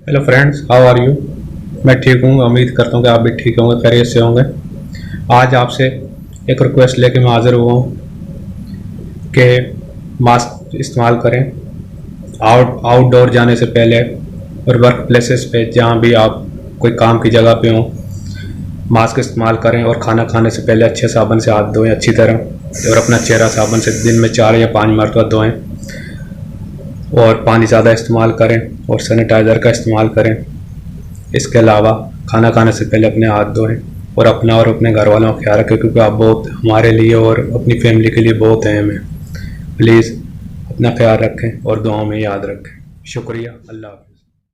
Hello friends, how are you. मैं ठीक हूँ, उम्मीद करता हूँ कि आप भी ठीक होंगे, खैरियत से होंगे। आज आपसे एक रिक्वेस्ट लेके मैं हाज़िर हुआ हूँ कि मास्क इस्तेमाल करें आउटडोर जाने से पहले और वर्क प्लेसेस पे जहाँ भी आप कोई काम की जगह पे हों। मास्क इस्तेमाल करें और खाना खाने से पहले अच्छे साबुन से हाथ धोएं अच्छी तरह, और अपना चेहरा साबुन से दिन में 4 या 5 मरतबा धोएं, और पानी ज़्यादा इस्तेमाल करें और सैनिटाइज़र का इस्तेमाल करें। इसके अलावा खाना खाने से पहले अपने हाथ धोएं और अपना और अपने घर वालों का ख्याल रखें, क्योंकि आप बहुत हमारे लिए और अपनी फैमिली के लिए बहुत अहम हैं। प्लीज़ अपना ख्याल रखें और दुआओं में याद रखें। शुक्रिया। अल्लाह हाफ़िज़।